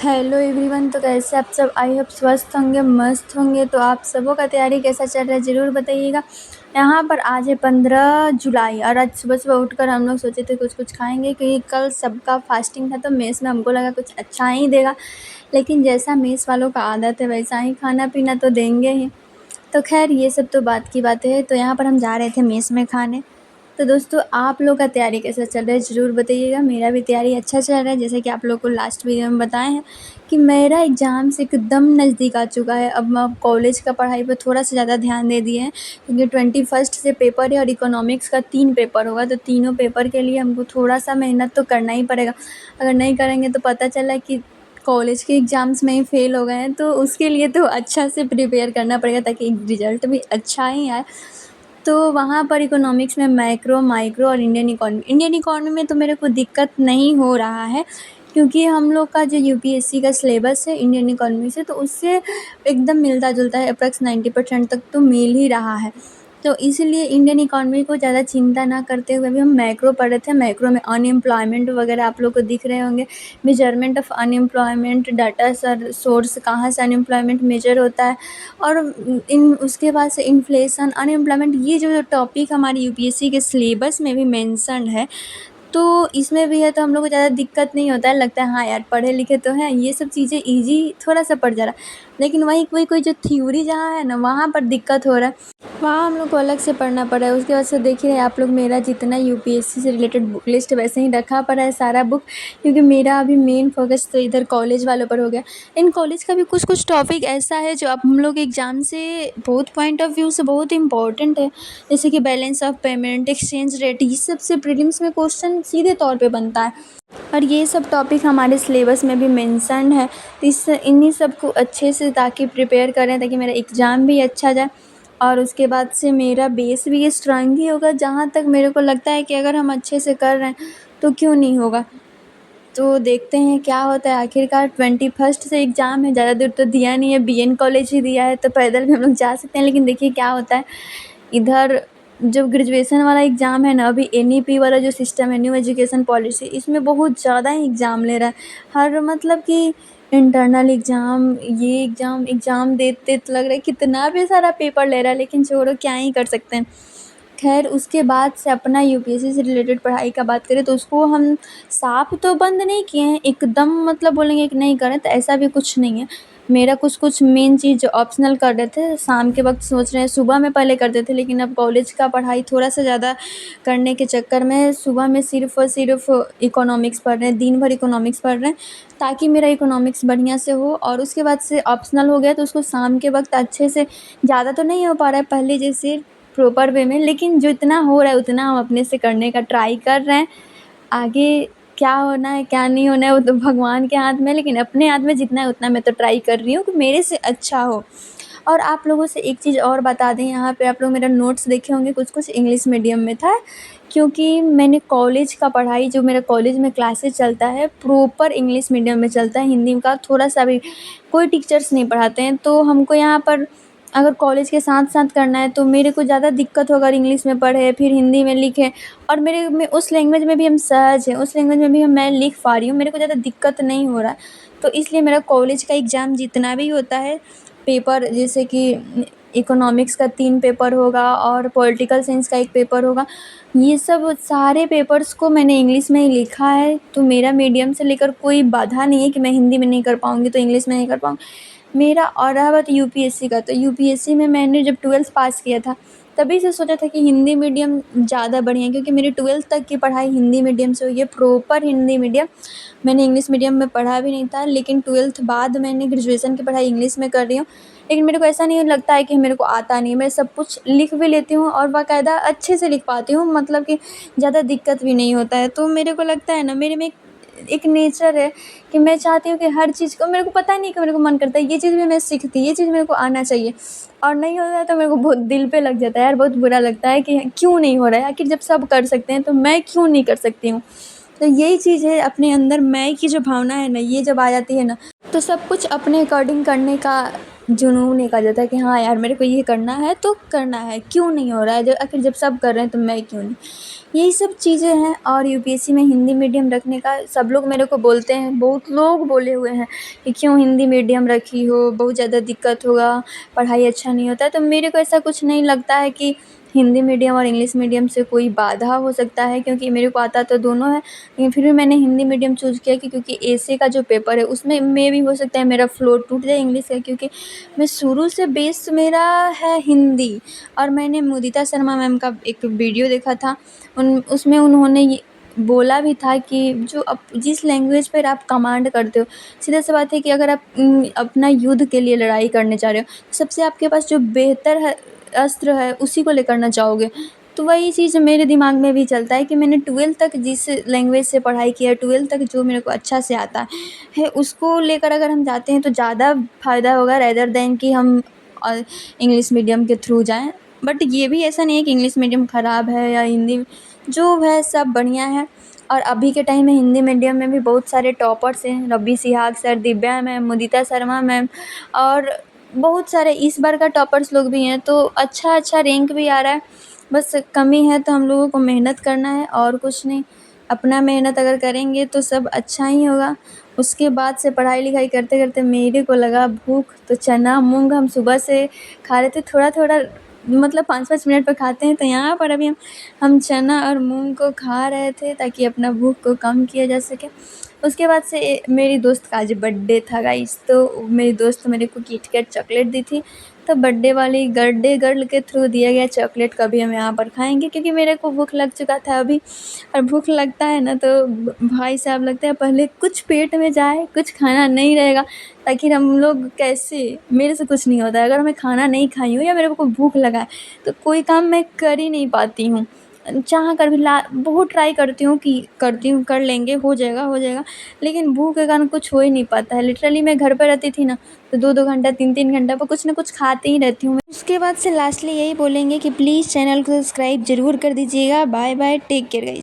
Hello everyone. तो कैसे आप सब? आई होप स्वस्थ होंगे, मस्त होंगे। तो आप सबों का तैयारी कैसा चल रहा है ज़रूर बताइएगा। यहाँ पर आज है 15 जुलाई और आज सुबह सुबह उठकर हम लोग सोचे थे कुछ कुछ खाएंगे, क्योंकि कल सबका फास्टिंग था। तो मेस में हमको लगा कुछ अच्छा ही देगा, लेकिन जैसा मेस वालों का आदत है वैसा ही खाना पीना तो देंगे ही। तो खैर ये सब तो बात की बातें है। तो यहाँ पर हम जा रहे थे मेस में खाने। तो दोस्तों आप लोग का तैयारी कैसा चल रहा है ज़रूर बताइएगा। मेरा भी तैयारी अच्छा चल रहा है, जैसे कि आप लोग को लास्ट वीडियो में बताए हैं कि मेरा एग्ज़ाम से एकदम नज़दीक आ चुका है। अब मैं कॉलेज का पढ़ाई पर थोड़ा सा ज़्यादा ध्यान दे दिए हैं, क्योंकि 21 से पेपर है और इकोनॉमिक्स का 3 पेपर होगा। तो तीनों पेपर के लिए हमको थोड़ा सा मेहनत तो करना ही पड़ेगा। अगर नहीं करेंगे तो पता चला कि कॉलेज के एग्ज़ाम्स में ही फ़ेल हो गए हैं। तो उसके लिए तो अच्छा से प्रिपेयर करना पड़ेगा, ताकि रिज़ल्ट भी अच्छा ही आए। तो वहाँ पर इकोनॉमिक्स में मैक्रो, माइक्रो और इंडियन इकोनॉमी में तो मेरे को दिक्कत नहीं हो रहा है, क्योंकि हम लोग का जो यूपीएससी का सिलेबस है इंडियन इकोनॉमी से, तो उससे एकदम मिलता-जुलता है। अप्रॉक्स 90% तक तो मिल ही रहा है। तो इसीलिए इंडियन इकोनॉमी को ज़्यादा चिंता ना करते हुए भी हम मैक्रो पढ़ रहे थे। मैक्रो में अनएम्प्लॉयमेंट वगैरह आप लोग को दिख रहे होंगे, measurement of unemployment, data source, कहाँ से अनएम्प्लॉयमेंट मेजर होता है, और इन उसके बाद से इन्फ्लेशन, अनएम्प्लॉयमेंट, ये जो टॉपिक हमारे यूपीएससी के सिलेबस में भी मेंशन्ड है। तो इसमें भी है, तो हम लोग को ज़्यादा दिक्कत नहीं होता है। लगता है हाँ यार पढ़े लिखे तो हैं, ये सब चीज़ें ईज़ी थोड़ा सा पड़ जा रहा है। लेकिन वहीं कोई कोई जो थ्योरी जहाँ है ना, वहाँ पर दिक्कत हो रहा है। वहाँ हम लोग को अलग से पढ़ना पड़ा है। उसके बाद से देख ही रहे आप लोग, मेरा जितना यूपीएससी से रिलेटेड बुक लिस्ट वैसे ही रखा पड़ा है सारा बुक, क्योंकि मेरा अभी मेन फोकस तो इधर कॉलेज वालों पर हो गया। इन कॉलेज का भी कुछ कुछ टॉपिक ऐसा है जो अब हम लोग एग्ज़ाम से बहुत पॉइंट ऑफ व्यू से बहुत इंपॉर्टेंट है, जैसे कि balance of payment, exchange rate, ये सब से प्रीलिम्स में क्वेश्चन सीधे तौर पे बनता है। और ये सब टॉपिक हमारे सिलेबस में भी मेंशन है। तो इस इन्हीं सब को अच्छे से ताकि प्रिपेयर करें, ताकि मेरा एग्ज़ाम भी अच्छा जाए और उसके बाद से मेरा बेस भी स्ट्रांग ही होगा। जहाँ तक मेरे को लगता है कि अगर हम अच्छे से कर रहे हैं तो क्यों नहीं होगा। तो देखते हैं क्या होता है। आखिरकार 21 से एग्ज़ाम है, ज़्यादा दूर तो दिया नहीं है, बीएन कॉलेज ही दिया है, तो पैदल भी हम लोग जा सकते हैं। लेकिन देखिए क्या होता है। इधर जो ग्रेजुएशन वाला एग्ज़ाम है ना, अभी एनईपी वाला जो सिस्टम है, न्यू एजुकेशन पॉलिसी, इसमें बहुत ज़्यादा ही एग्ज़ाम ले रहा है। हर मतलब कि इंटरनल एग्ज़ाम, ये एग्ज़ाम देते तो लग रहा है कितना भी सारा पेपर ले रहा है, लेकिन छोड़ो क्या ही कर सकते हैं। खैर उसके बाद से अपना यूपीएससी से रिलेटेड पढ़ाई का बात करें तो उसको हम साफ तो बंद नहीं किए हैं एकदम, मतलब बोलेंगे कि नहीं करें तो ऐसा भी कुछ नहीं है। मेरा कुछ कुछ मेन चीज़ ऑप्शनल कर रहे थे, शाम के वक्त सोच रहे हैं, सुबह में पहले करते थे, लेकिन अब कॉलेज का पढ़ाई थोड़ा सा ज़्यादा करने के चक्कर में सुबह में सिर्फ और सिर्फ इकोनॉमिक्स पढ़ रहे हैं, दिन भर इकोनॉमिक्स पढ़ रहे हैं, ताकि मेरा इकोनॉमिक्स बढ़िया से हो। और उसके बाद से ऑप्शनल हो गया तो उसको शाम के वक्त अच्छे से, ज़्यादा तो नहीं हो पा रहा है पहले जैसे प्रॉपर वे में, लेकिन जितना हो रहा है उतना हम अपने से करने का ट्राई कर रहे हैं। आगे क्या होना है क्या नहीं होना है वो तो भगवान के हाथ में है, लेकिन अपने हाथ में जितना है उतना मैं तो ट्राई कर रही हूँ कि मेरे से अच्छा हो। और आप लोगों से एक चीज़ और बता दें, यहाँ पे आप लोग मेरा नोट्स देखे होंगे, कुछ कुछ इंग्लिश मीडियम में था, क्योंकि मैंने कॉलेज का पढ़ाई, जो मेरा कॉलेज में क्लासेस चलता है प्रॉपर इंग्लिश मीडियम में चलता है। हिंदी का थोड़ा सा भी कोई टीचर्स नहीं पढ़ाते हैं, तो हमको यहाँ पर अगर कॉलेज के साथ साथ करना है तो मेरे को ज़्यादा दिक्कत हो अगर इंग्लिश में पढ़े फिर हिंदी में लिखें। और मेरे में उस लैंग्वेज में भी हम सहज हैं, उस लैंग्वेज में भी मैं लिख पा रही हूँ, मेरे को ज़्यादा दिक्कत नहीं हो रहा है। तो इसलिए मेरा कॉलेज का एग्ज़ाम जितना भी होता है पेपर, जैसे कि इकोनॉमिक्स का 3 पेपर होगा और पॉलिटिकल साइंस का 1 पेपर होगा, ये सब सारे पेपर्स को मैंने इंग्लिश में ही लिखा है। तो मेरा मीडियम से लेकर कोई बाधा नहीं है कि मैं हिंदी में नहीं कर पाऊँगी तो इंग्लिश में नहीं कर पाऊँगी मेरा। और रहा बात यूपीएससी का, तो यूपीएससी में मैंने जब 12th पास किया था तभी से सोचा था कि हिंदी मीडियम ज़्यादा बढ़िया है, क्योंकि मेरी 12th तक की पढ़ाई हिंदी मीडियम से हुई है, प्रॉपर हिंदी मीडियम। मैंने इंग्लिश मीडियम में पढ़ा भी नहीं था, लेकिन 12th बाद मैंने ग्रेजुएशन की पढ़ाई इंग्लिश में कर रही हूँ। लेकिन मेरे को ऐसा नहीं लगता है कि मेरे को आता नहीं है, मैं सब कुछ लिख भी लेती हूँ और बाकायदा अच्छे से लिख पाती हूँ, मतलब कि ज़्यादा दिक्कत भी नहीं होता है। तो मेरे को लगता है ना, मेरे में एक नेचर है कि मैं चाहती हूँ कि हर चीज़ को, मेरे को पता नहीं कि मेरे को मन करता है ये चीज़ भी मैं सीखती, ये चीज़ मेरे को आना चाहिए, और नहीं होता है तो मेरे को बहुत दिल पे लग जाता है यार, बहुत बुरा लगता है कि क्यों नहीं हो रहा है, आखिर जब सब कर सकते हैं तो मैं क्यों नहीं कर सकती हूँ। तो यही चीज़ है, अपने अंदर मैं की जो भावना है ना, ये जब आ जाती है ना, तो सब कुछ अपने अकॉर्डिंग करने का जुनून एक आ जाता है कि हाँ यार मेरे को ये करना है तो करना है, क्यों नहीं हो रहा है, जब आखिर जब सब कर रहे हैं तो मैं क्यों नहीं। यही सब चीज़ें हैं। और यूपीएससी में हिंदी मीडियम रखने का सब लोग मेरे को बोलते हैं, बहुत लोग बोले हुए हैं कि क्यों हिंदी मीडियम रखी हो, बहुत ज़्यादा दिक्कत होगा, पढ़ाई अच्छा नहीं होता है। तो मेरे को ऐसा कुछ नहीं लगता है कि हिंदी मीडियम और इंग्लिश मीडियम से कोई बाधा हो सकता है, क्योंकि मेरे को आता तो दोनों है। लेकिन फिर भी मैंने हिंदी मीडियम चूज़ किया कि क्योंकि एसए का जो पेपर है उसमें भी हो सकता है मेरा फ्लो टूट जाए इंग्लिश का, क्योंकि मैं शुरू से बेस मेरा है हिंदी। और मैंने मुदिता शर्मा मैम का एक वीडियो देखा था, उसमें उन्होंने ये बोला भी था कि जो जिस लैंग्वेज पर आप कमांड करते हो, सीधा सी बात है कि अगर आप अपना युद्ध के लिए लड़ाई करने जा रहे हो, सबसे आपके पास जो बेहतर है अस्त्र है उसी को लेकर ना चाहोगे। तो वही चीज़ मेरे दिमाग में भी चलता है कि मैंने 12th तक जिस लैंग्वेज से पढ़ाई किया है, 12th तक जो मेरे को अच्छा से आता है उसको लेकर अगर हम जाते हैं तो ज़्यादा फ़ायदा होगा रेदर देन कि हम इंग्लिश मीडियम के थ्रू जाएं। बट ये भी ऐसा नहीं है कि इंग्लिश मीडियम ख़राब है या हिंदी, जो है सब बढ़िया है। और अभी के टाइम में हिंदी मीडियम में भी बहुत सारे टॉपर्स हैं, रब्बी सिहाग सर, दिव्या मैम, मुदिता शर्मा मैम, और बहुत सारे इस बार का टॉपर्स लोग भी हैं। तो अच्छा अच्छा रैंक भी आ रहा है, बस कमी है तो हम लोगों को मेहनत करना है और कुछ नहीं। अपना मेहनत अगर करेंगे तो सब अच्छा ही होगा। उसके बाद से पढ़ाई लिखाई करते करते मेरे को लगा भूख, तो चना मूंग हम सुबह से खा रहे थे, थोड़ा थोड़ा मतलब 5-5 मिनट पर खाते हैं। तो यहाँ पर अभी हम चना और मूंग को खा रहे थे ताकि अपना भूख को कम किया जा सके। उसके बाद से मेरी दोस्त का आज बर्थडे था गाइस, तो मेरी दोस्त मेरे को किटकैट चॉकलेट दी थी। तो बर्थडे वाली बर्थडे गर्ल के थ्रू दिया गया चॉकलेट कभी हम यहाँ पर खाएंगे, क्योंकि मेरे को भूख लग चुका था अभी। और भूख लगता है ना तो भाई साहब लगता है पहले कुछ पेट में जाए, कुछ खाना नहीं रहेगा ताकि हम लोग कैसे, मेरे से कुछ नहीं होता है अगर मैं खाना नहीं खाई हूँ या मेरे को भूख लगा है तो कोई काम मैं कर ही नहीं पाती हूँ। चाह कर भी बहुत ट्राई करती हूँ कि करती हूँ कर लेंगे, हो जाएगा हो जाएगा, लेकिन भूख के कारण कुछ हो ही नहीं पाता है। लिटरली मैं घर पर रहती थी ना तो 2-2 घंटा 3-3 घंटा पर कुछ ना कुछ खाते ही रहती हूँ। उसके बाद से लास्टली यही बोलेंगे कि प्लीज़ चैनल को सब्सक्राइब ज़रूर कर दीजिएगा। Bye bye, take care guys.